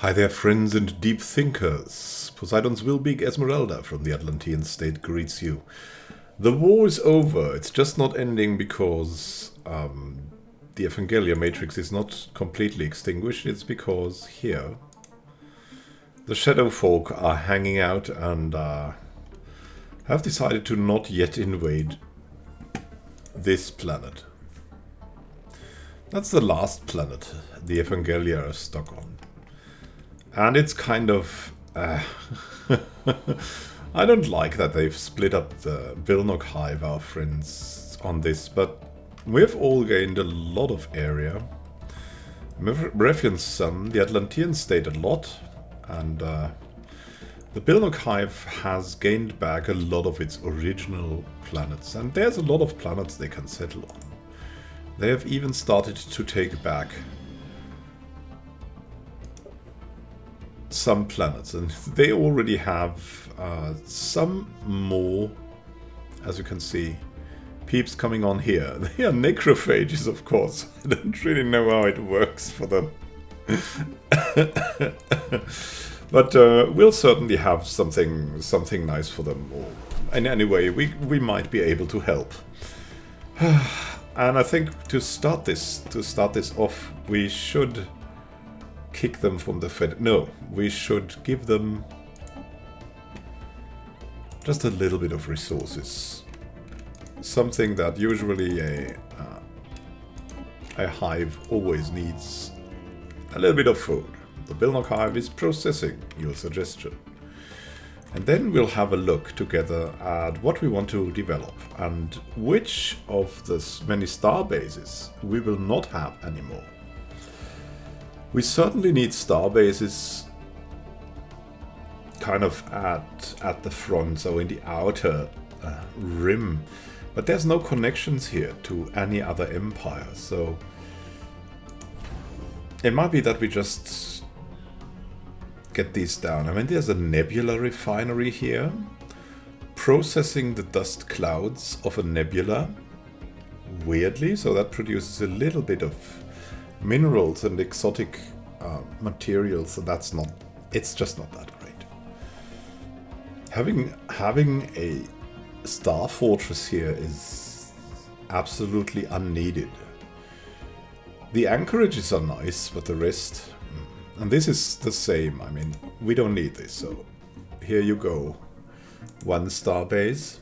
Hi there, friends and deep thinkers. Poseidon's will-big Esmeralda from the Atlantean state greets you. The war is over. It's just not ending because the Evangelia matrix is not completely extinguished. It's because here the shadow folk are hanging out and have decided to not yet invade this planet. That's the last planet the Evangelia are stuck on. And it's kind of... I don't like that they've split up the Vilnok Hive, our friends, on this, but we've all gained a lot of area. Mephian's son, the Atlantean state, a lot, and the Vilnok Hive has gained back a lot of its original planets, and there's a lot of planets they can settle on. They have even started to take back some planets, and they already have some more, as you can see, peeps coming on here. They are necrophages, of course. I don't really know how it works for them. But we'll certainly have something nice for them. And anyway, we might be able to help. And I think to start this off, we should kick them from the Fed. No, we should give them just a little bit of resources. Something that usually a hive always needs. A little bit of food. The Vilnok Hive is processing your suggestion. And then we'll have a look together at what we want to develop and which of the many star bases we will not have anymore. We certainly need star bases kind of at the front, so in the outer rim. But there's no connections here to any other empire, so it might be that we just get these down. I mean, there's a nebula refinery here, processing the dust clouds of a nebula, weirdly, so that produces a little bit of minerals and exotic materials, so that's not, it's just not that great. Having a star fortress here is absolutely unneeded. The anchorages are nice, but the rest, and this is the same. I mean, we don't need this, so here you go. One star base.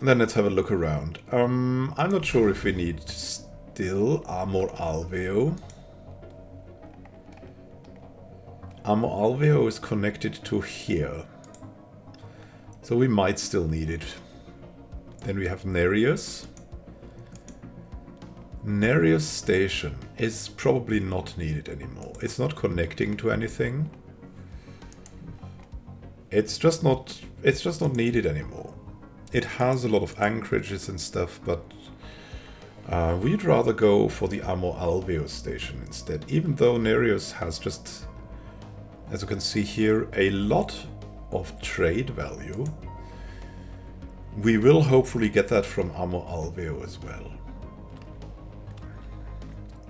Then let's have a look around. I'm not sure if we need still Amor Alveo. Amor Alveo is connected to here, so we might still need it. Then we have Nereus. Nereus Station is probably not needed anymore. It's not connecting to anything. It's just not needed anymore. It has a lot of anchorages and stuff, but we'd rather go for the Amor Alveo station instead, even though Nereus has just, as you can see here, a lot of trade value. We will hopefully get that from Amor Alveo as well.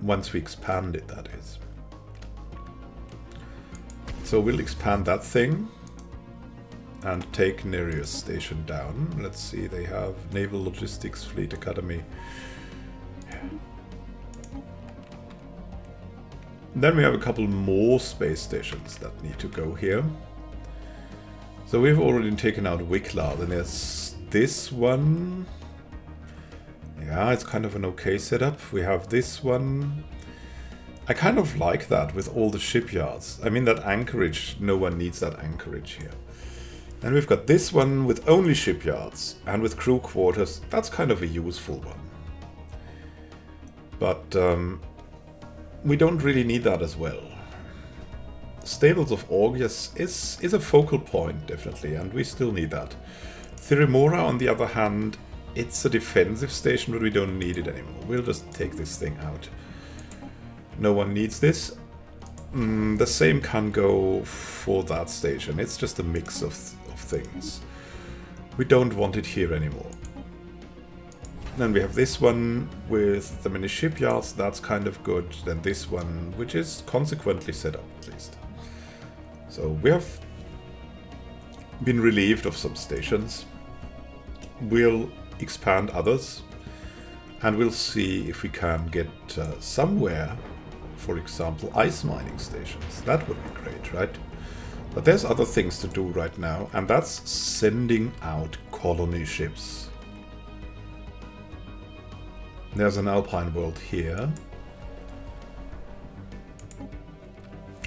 Once we expand it, that is. So we'll expand that thing and take Nereus station down. Let's see, they have Naval Logistics Fleet Academy. Then we have a couple more space stations that need to go here. So we've already taken out Wikla. Then there's this one. Yeah, it's kind of an okay setup. We have this one. I kind of like that with all the shipyards. I mean, that anchorage, no one needs that anchorage here. And we've got this one with only shipyards and with crew quarters. That's kind of a useful one. But we don't really need that as well. Stables of Augeas is a focal point, definitely, and we still need that. Theramora, on the other hand, it's a defensive station, but we don't need it anymore. We'll just take this thing out. No one needs this. The same can go for that station. It's just a mix of things. We don't want it here anymore. Then we have this one with the many shipyards, that's kind of good. Then this one, which is consequently set up at least. So we have been relieved of some stations. We'll expand others. And we'll see if we can get somewhere, for example, ice mining stations. That would be great, right? But there's other things to do right now, and that's sending out colony ships. There's an alpine world here.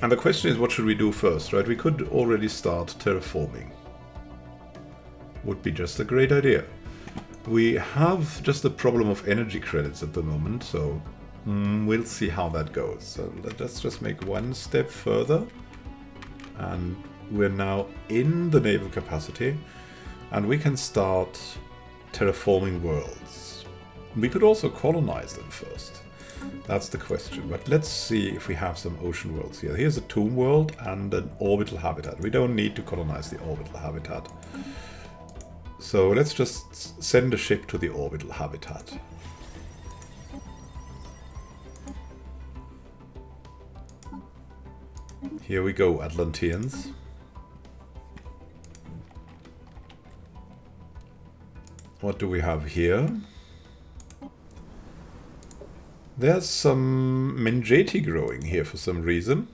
And the question is, what should we do first, right? We could already start terraforming. Would be just a great idea. We have just a problem of energy credits at the moment, so we'll see how that goes. So let's just make one step further. And we're now in the naval capacity, and we can start terraforming worlds. We could also colonize them first. That's the question. But let's see if we have some ocean worlds here. Here's a tomb world and an orbital habitat. We don't need to colonize the orbital habitat. So let's just send a ship to the orbital habitat. Here we go, Atlanteans. What do we have here? There's some Mengeti growing here for some reason.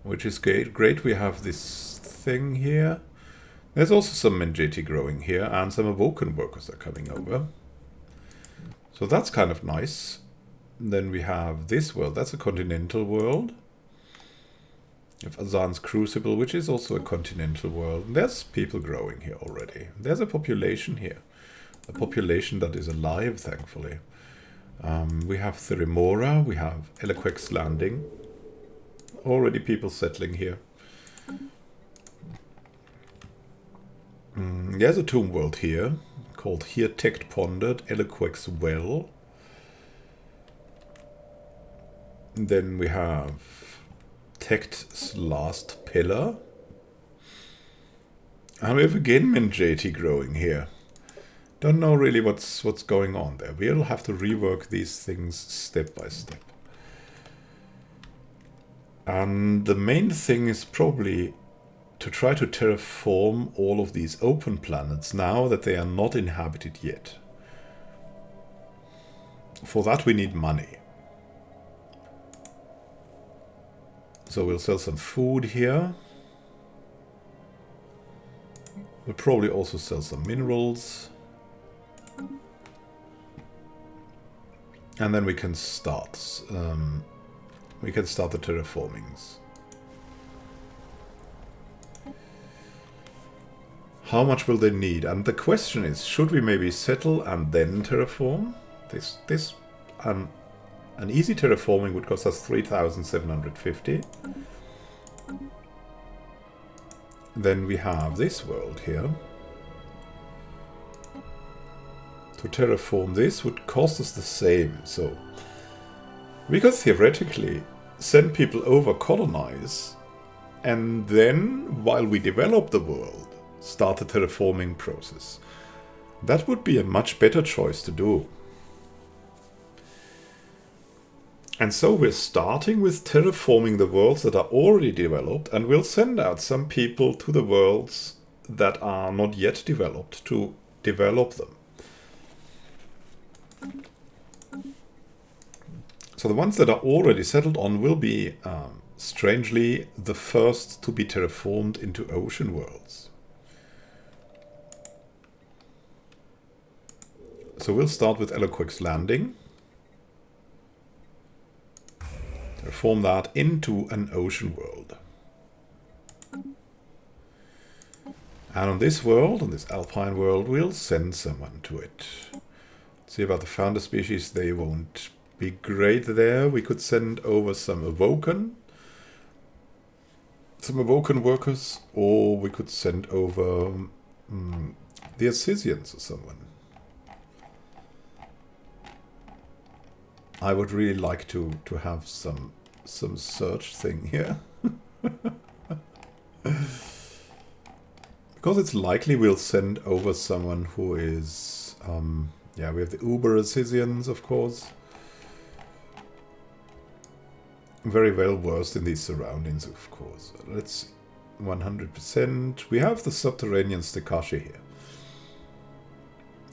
Which is great. We have this thing here. There's also some Mengeti growing here, and some Awoken workers are coming over. So that's kind of nice. Then we have this world. That's a continental world. We have Azan's Crucible, which is also a continental world. And there's people growing here already. There's a population here. A population that is alive, thankfully. We have Therimora. We have Eloquex Landing. Already people settling here. There's a tomb world here, called Here Tect Pondered, Eloquex Well. Then we have Tect's Last Pillar. And we have again Mengeti growing here. Don't know really what's going on there. We'll have to rework these things step by step. And the main thing is probably to try to terraform all of these open planets now that they are not inhabited yet. For that we need money. So we'll sell some food here. We'll probably also sell some minerals. And then we can start. We can start the terraformings. How much will they need? And the question is, should we maybe settle and then terraform? An easy terraforming would cost us 3,750. Then we have this world here. To terraform this would cost us the same. So we could theoretically send people over, colonize, and then, while we develop the world, start the terraforming process. That would be a much better choice to do. And so we're starting with terraforming the worlds that are already developed, and we'll send out some people to the worlds that are not yet developed to develop them. So the ones that are already settled on will be, strangely, the first to be terraformed into ocean worlds. So we'll start with Eloquex Landing. Terraform that into an ocean world. And on this world, on this alpine world, we'll send someone to it. See about the founder species, they won't be great there. We could send over some Awoken workers, or we could send over the Assisians or someone. I would really like to have some search thing here. Because it's likely we'll send over someone who is... yeah, we have the Uber Assisians, of course. Very well versed in these surroundings, of course. Let's 100%. We have the subterranean Stekashi here.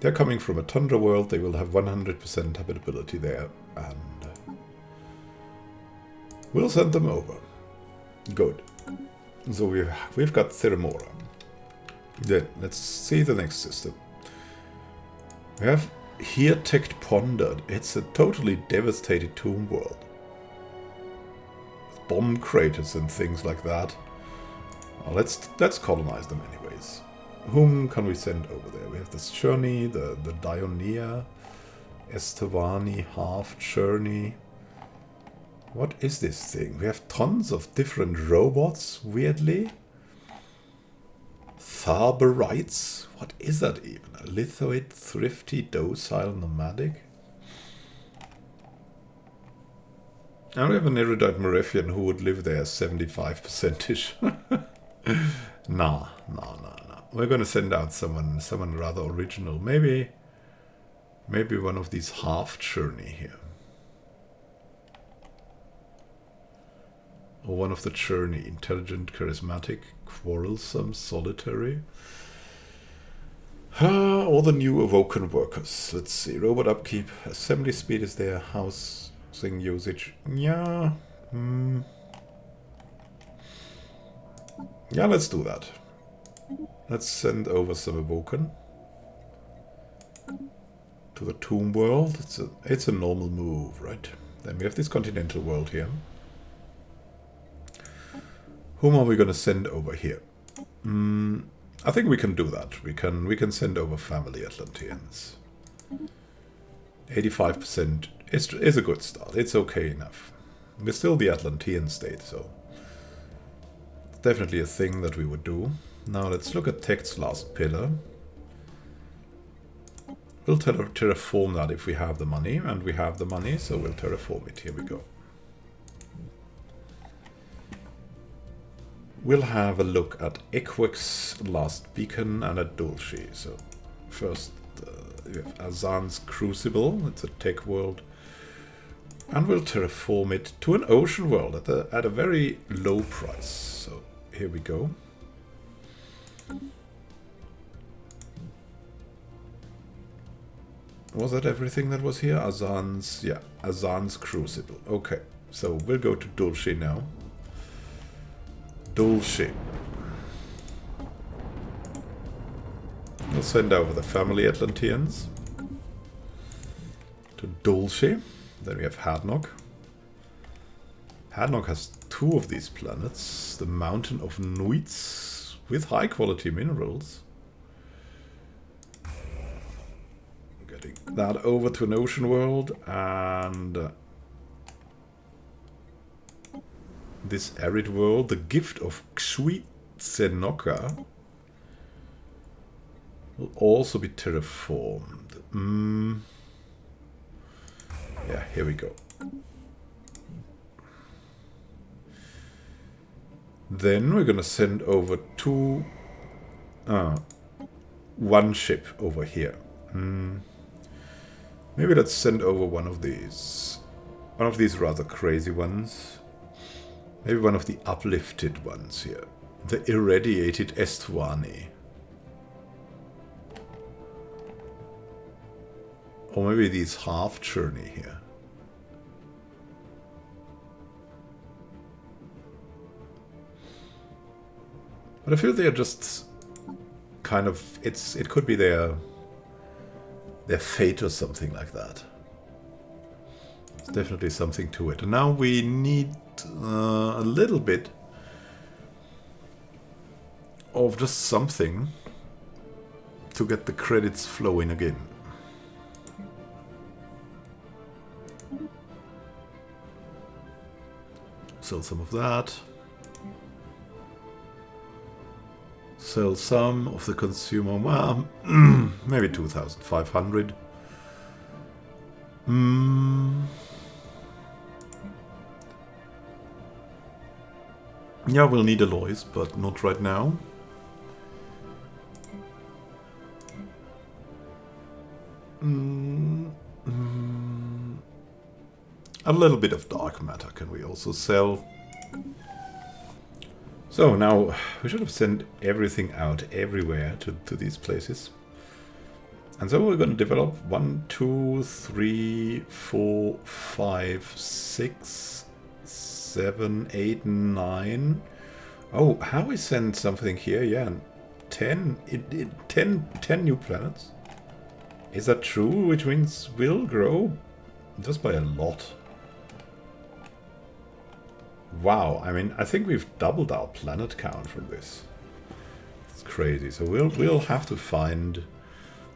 They're coming from a tundra world. They will have 100% habitability there, and we'll send them over. Good. So we've got Theramora. Then let's see the next system. We have here Tech Pondered. It's a totally devastated tomb world. Bomb craters and things like that. Well, let's colonize them anyways. Whom can we send over there? We have the Cherney, the Dionia, Estavani, Half Cherney. What is this thing? We have tons of different robots, weirdly. Tharberites? What is that even? A lithoid, thrifty, docile, nomadic? And we have an erudite Morethian who would live there 75%-ish. Nah. We're going to send out someone rather original. Maybe one of these half Cherney here. Or one of the Cherney. Intelligent, charismatic, quarrelsome, solitary. Or the new awoken workers. Let's see. Robot upkeep. Assembly speed is there. Housing usage. Yeah. Yeah, let's do that. Let's send over some awoken to the tomb world. It's a normal move, right? Then we have this continental world here. Whom are we going to send over here? I think we can do that. We can send over family Atlanteans. 85% is a good start. It's okay enough. We're still the Atlantean state, so it's definitely a thing that we would do. Now let's look at Tech's last pillar. We'll terraform that if we have the money, and we have the money, so we'll terraform it. Here we go. We'll have a look at Equex's last beacon and at Dulce. So first we have Azan's Crucible. It's a tech world. And we'll terraform it to an ocean world at a very low price. So here we go. Was that everything that was here? Azan's Crucible. Okay, so we'll go to Dulce now. Dulce. We'll send over the family Atlanteans to Dulce. Then we have Hadnock. Hadnock has 2 of these planets. The Mountain of Nuits with high quality minerals. Getting that over to an ocean world, and this arid world, the gift of Xui-Tsenoka, will also be terraformed. Yeah, here we go. Then we're gonna send over one ship over here. Maybe let's send over one of these rather crazy ones. Maybe one of the uplifted ones here. The irradiated Estuani. Or maybe these half Cherney here. But I feel they're just kind of, it could be their fate or something like that. There's definitely something to it. And now we need a little bit of just something to get the credits flowing again. Sell some of that. Sell some of the consumer. Well, maybe 2,500. Yeah, we'll need alloys, but not right now. A little bit of dark matter can we also sell. So now we should have sent everything out everywhere to these places. And so we're going to develop 1, 2, 3, 4, 5, 6, 7, 8, 9. Oh, how we send something here? Yeah, 10 new planets. Is that true? Which means we'll grow just by a lot. Wow, I mean, I think we've doubled our planet count from this. It's crazy. So we'll have to find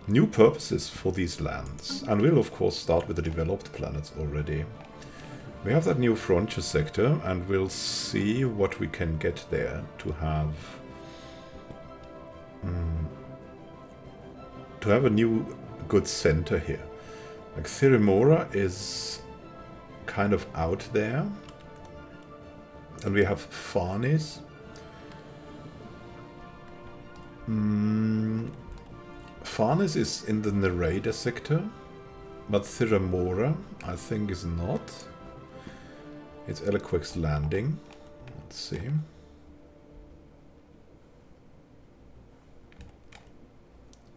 new purposes for these lands. And we'll of course start with the developed planets already. We have that new frontier sector, and we'll see what we can get there to have a new good center here. Like Theramora is kind of out there. And we have Farnis. Farnis is in the Narada sector, but Theramora, I think, is not. It's Eliquex Landing. Let's see.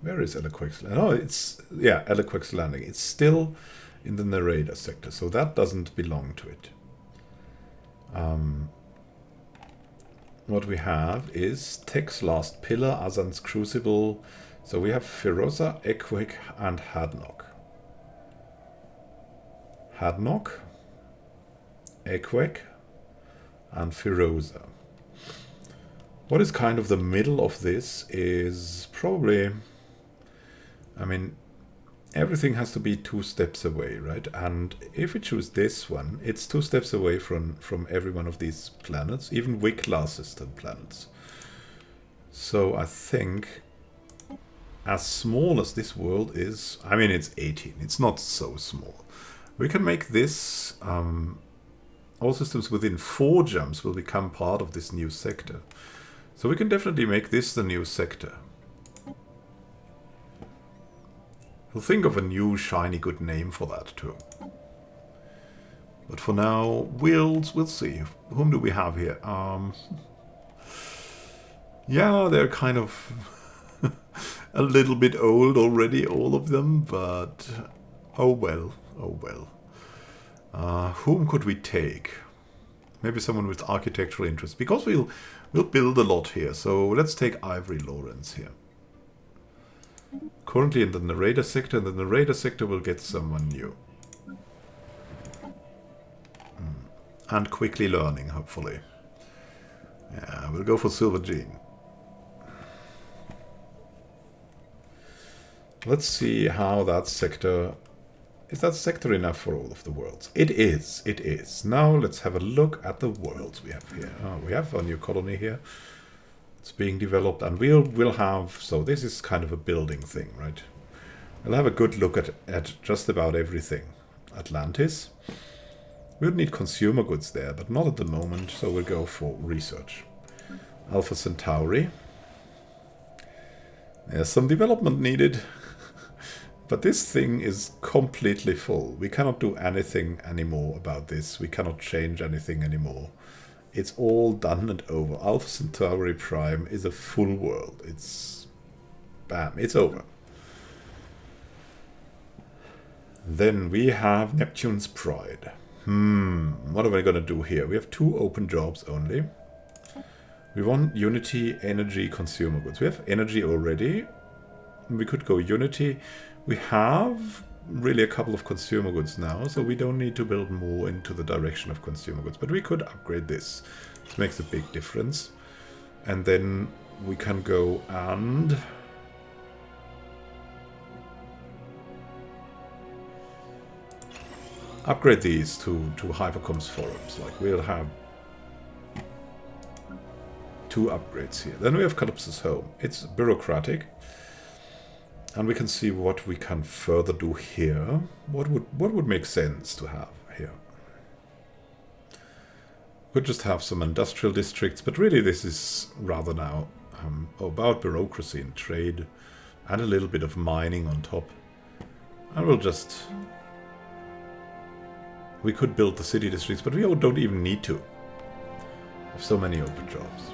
Where is Eliquex Landing? Oh, it's, yeah, Eliquex Landing. It's still in the Narada sector, so that doesn't belong to it. What we have is Tech's Last Pillar, Azan's Crucible. So we have Feroza, Aquatic, and Hadnock. Hadnock, Aquatic, and Feroza. What is kind of the middle of this is probably, I mean, everything has to be 2 steps away, right? And if we choose this one, it's 2 steps away from every one of these planets, even Wicklar system planets. So I think, as small as this world is, I mean, it's 18. It's not so small. We can make this, all systems within 4 jumps will become part of this new sector. So we can definitely make this the new sector. We'll think of a new shiny good name for that too. But for now, we'll see. Whom do we have here? Yeah, they're kind of a little bit old already, all of them, but oh well, oh well. Whom could we take? Maybe someone with architectural interest, because we'll build a lot here. So let's take Ivory Lawrence here. Currently in the Narada sector, and the Narada sector will get someone new. And quickly learning, hopefully. Yeah, we'll go for Silver Gene. Let's see how that sector... Is that sector enough for all of the worlds? It is, it is. Now let's have a look at the worlds we have here. Oh, we have a new colony here. It's being developed, and we'll have... So this is kind of a building thing, right? We'll have a good look at just about everything. Atlantis. We'll need consumer goods there, but not at the moment, so we'll go for research. Alpha Centauri. There's some development needed. But this thing is completely full. We cannot do anything anymore about this. We cannot change anything anymore. It's all done and over. Alpha Centauri Prime is a full world. It's... bam, it's over. Then we have Neptune's Pride. What are we going to do here? We have 2 open jobs only. We want Unity, Energy, Consumer Goods. We have Energy already. We could go Unity. We have really a couple of consumer goods now, so we don't need to build more into the direction of consumer goods. But we could upgrade this. This makes a big difference. And then we can go and... upgrade these to Hypercom's forums. Like, we'll have 2 upgrades here. Then we have Calypso's Home. It's bureaucratic. And we can see what we can further do here. What would make sense to have here? We'll just have some industrial districts, but really this is rather now about bureaucracy and trade, and a little bit of mining on top. And we'll just We could build the city districts, but we don't even need to. We have so many open jobs.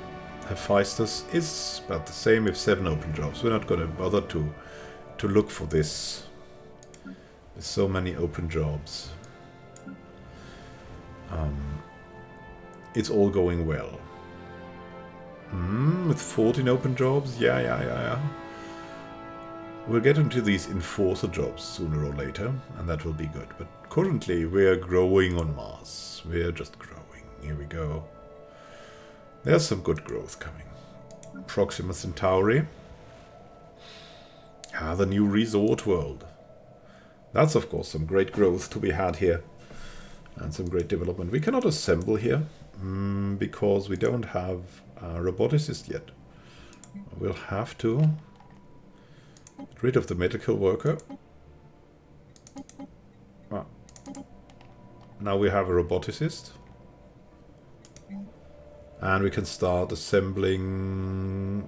Hephaestus is about the same with 7 open jobs. We're not going to bother to look for this. There's so many open jobs. It's all going well. With 14 open jobs? Yeah. We'll get into these enforcer jobs sooner or later, and that will be good. But currently, we're growing on Mars. We're just growing. Here we go. There's some good growth coming. Proxima Centauri. The new resort world. That's, of course, some great growth to be had here. And some great development. We cannot assemble here, because we don't have a roboticist yet. We'll have to get rid of the medical worker. Now we have a roboticist. And we can start assembling...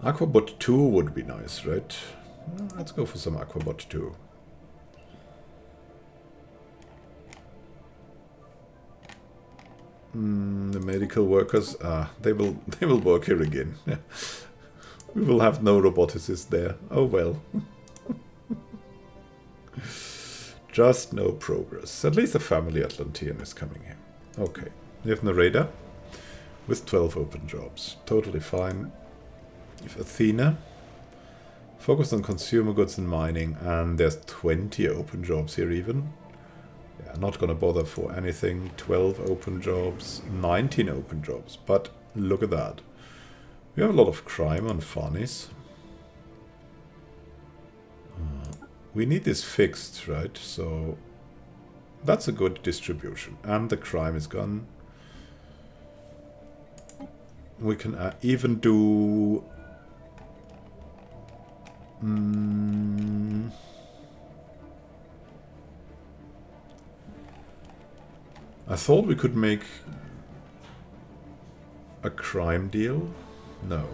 Aquabot 2 would be nice, right? Let's go for some Aquabot 2. The medical workers, they will work here again. We will have no roboticists there. Oh well. Just no progress. At least the family Atlantean is coming here. Okay. We have Narada with 12 open jobs. Totally fine. We have Athena. Focused on consumer goods and mining. And there's 20 open jobs here even. Yeah, not gonna bother for anything. 12 open jobs. 19 open jobs. But look at that. We have a lot of crime on Fanis. We need this fixed, right? So that's a good distribution. And the crime is gone. We can even do... I thought we could make a crime deal. No.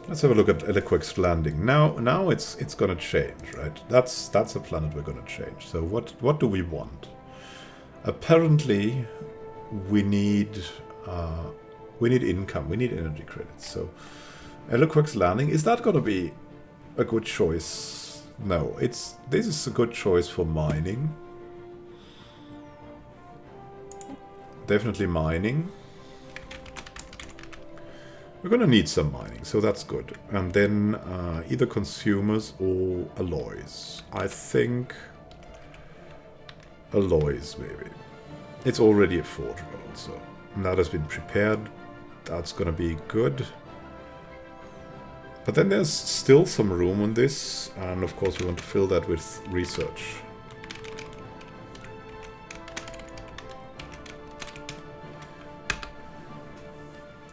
Let's have a look at Eliquex Landing. Now it's gonna change, right? That's a planet we're gonna change. So what do we want? Apparently, we need income. We need energy credits. So Eliquex Landing, is that gonna be a good choice? No, this is a good choice for mining. Definitely mining. We're going to need some mining, so that's good. And then either consumers or alloys. I think alloys, maybe. It's already a forge world, so that has been prepared. That's going to be good. But then there's still some room on this, and of course we want to fill that with research.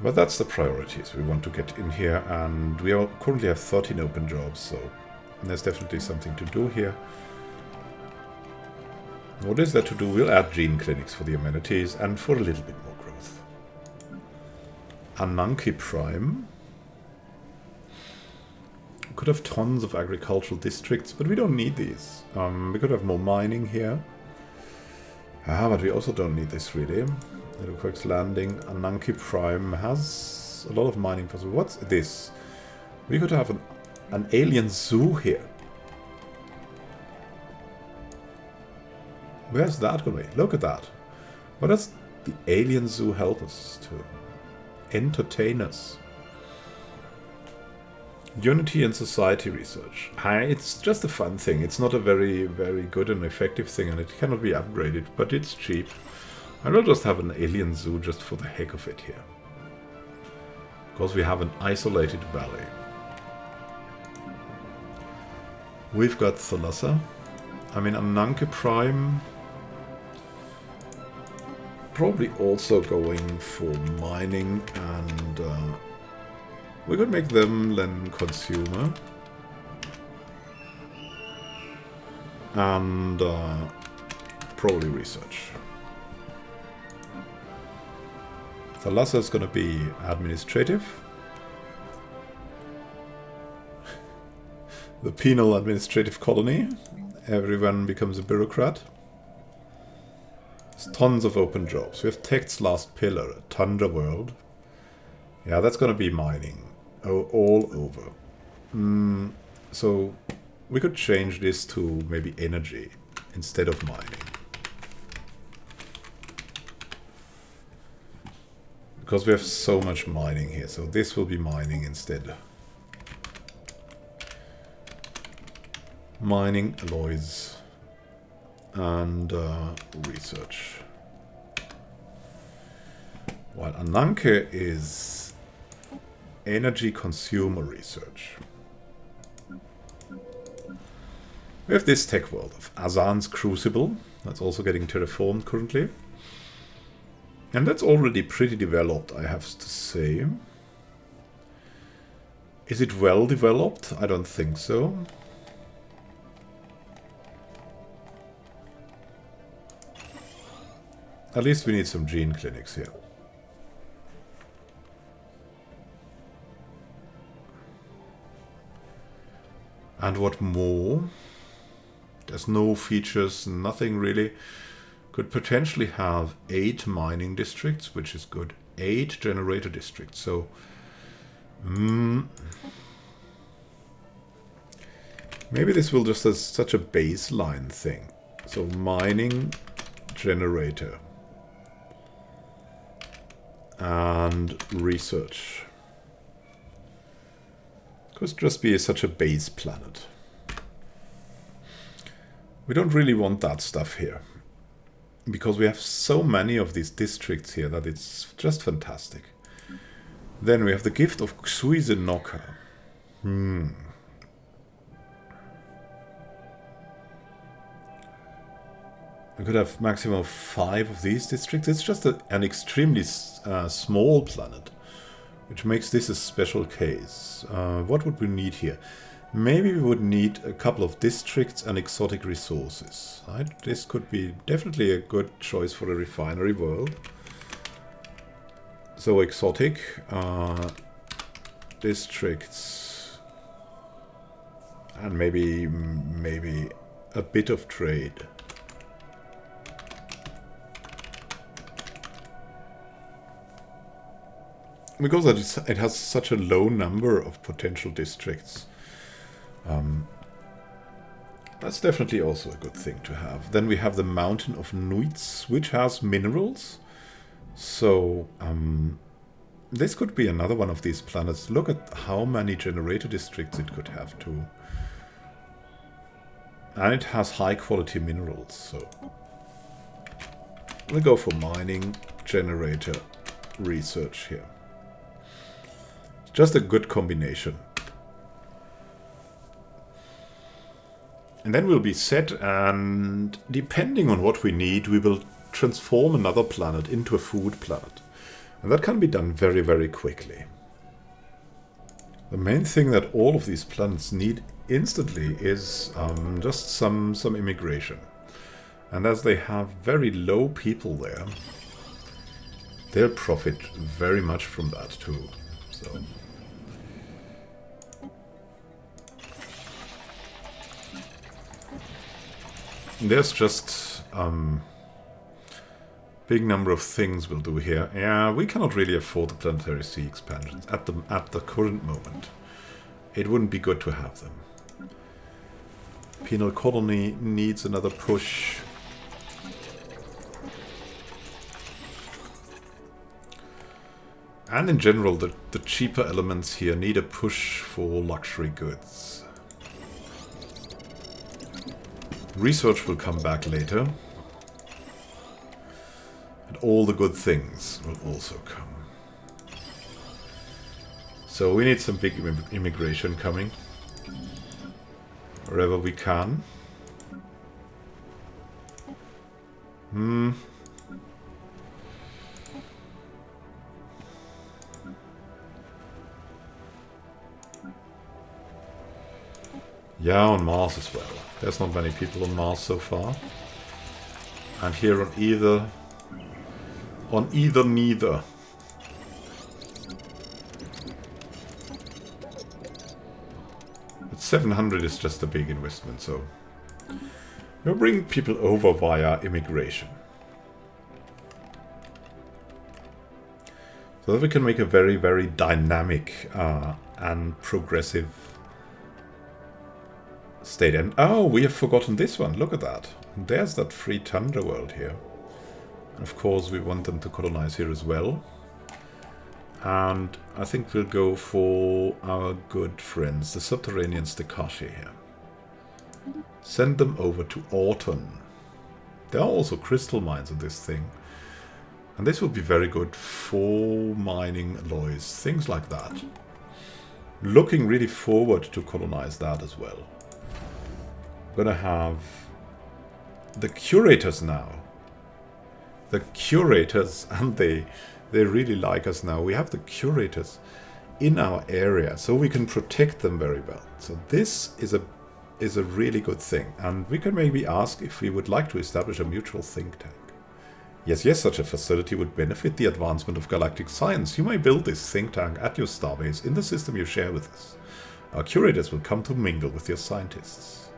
But that's the priorities we want to get in here, and we currently have 13 open jobs, so there's definitely something to do here. What is there to do? We'll add gene clinics for the amenities and for a little bit more growth. Ananke Prime. We could have tons of agricultural districts, but we don't need these. We could have more mining here. But we also don't need this really. Eliquex Landing, Ananke Prime has a lot of mining possible. What's this? We could have an alien zoo here. Where's that going to be? Look at that. What does the alien zoo help us to? Entertain us. Unity and society research. It's just a fun thing. It's not a very, very good and effective thing, and it cannot be upgraded, but it's cheap. I will just have an alien zoo just for the heck of it here. Because we have an isolated valley. We've got Thalassa. I mean, Ananke Prime. Probably also going for mining, and we could make them then consumer. And probably research. Thalassa is going to be administrative. The penal administrative colony. everyone becomes a bureaucrat. There's tons of open jobs. We have Tech's Last Pillar, a Tundra world. Yeah, that's gonna be mining. Oh, all over. So we could change this to maybe energy instead of mining. Because we have so much mining here, so this will be mining instead. Mining, alloys, and research. While Ananke is energy consumer research. We have this tech world of Azan's Crucible. That's also getting terraformed currently. And that's already pretty developed, I have to say. Is it well developed? I don't think so. At least we need some gene clinics here. And what more? There's no features, nothing really. Could potentially have 8 mining districts, which is good. 8 generator districts. So, maybe this will just as such a baseline thing. So mining, generator, and research. Could just be such a base planet. We don't really want that stuff here. Because we have so many of these districts here that it's just fantastic. Then we have the gift of Xuizenoka. We could have maximum of 5 of these districts. It's just an extremely small planet, which makes this a special case. What would we need here? Maybe we would need a couple of districts and exotic resources. Right? This could be definitely a good choice for a refinery world. So exotic districts and maybe a bit of trade. Because it has such a low number of potential districts. That's definitely also a good thing to have. Then we have the Mountain of Nuits, which has minerals. So this could be another one of these planets. Look at how many generator districts it could have too. And it has high quality minerals. So we'll go for mining, generator, research here. Just a good combination. And then we'll be set, and depending on what we need, we will transform another planet into a food planet. And that can be done very, very quickly. The main thing that all of these planets need instantly is just some immigration. And as they have very low people there, they'll profit very much from that too. So there's just big number of things we'll do here. Yeah, we cannot really afford the planetary sea expansions at the current moment. It wouldn't be good to have them. Penal colony needs another push. And in general, the cheaper elements here need a push for luxury goods. Research will come back later. And all the good things will also come. So we need some big immigration coming. Wherever we can. Yeah, on Mars as well. There's not many people on Mars so far. And here on either neither. But 700 is just a big investment, so We'll bring people over via immigration. So that we can make a very, very dynamic and progressive state. And oh, we have forgotten this one. Look at that. There's that free tundra world here. And of course, we want them to colonize here as well. And I think we'll go for our good friends, the Subterranean Stekashi here. Send them over to Autumn. There are also crystal mines in this thing. And this will be very good for mining alloys, things like that. Looking really forward to colonize that as well. We're gonna have the curators now. The curators, and they really like us now. We have the curators in our area, so we can protect them very well. So this is a really good thing. And we can maybe ask if we would like to establish a mutual think tank. Yes, such a facility would benefit the advancement of galactic science. You may build this think tank at your starbase in the system you share with us. Our curators will come to mingle with your scientists.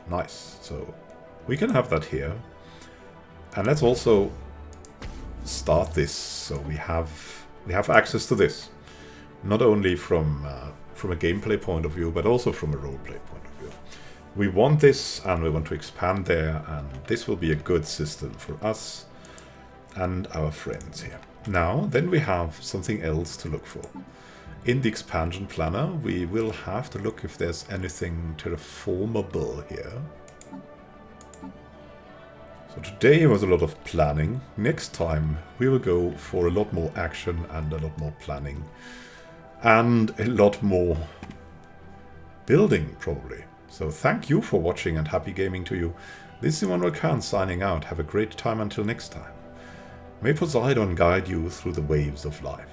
Nice. So we can have that here. And let's also start this so we have access to this. Not only from a gameplay point of view, but also from a roleplay point of view. We want this, and we want to expand there, and this will be a good system for us and our friends here. Now, then we have something else to look for. In the expansion planner, we will have to look if there's anything terraformable here. So today was a lot of planning. Next time, we will go for a lot more action and a lot more planning. And a lot more building, probably. So thank you for watching and happy gaming to you. This is Immanuel Khan signing out. Have a great time until next time. May Poseidon guide you through the waves of life.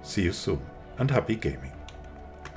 See you soon and happy gaming.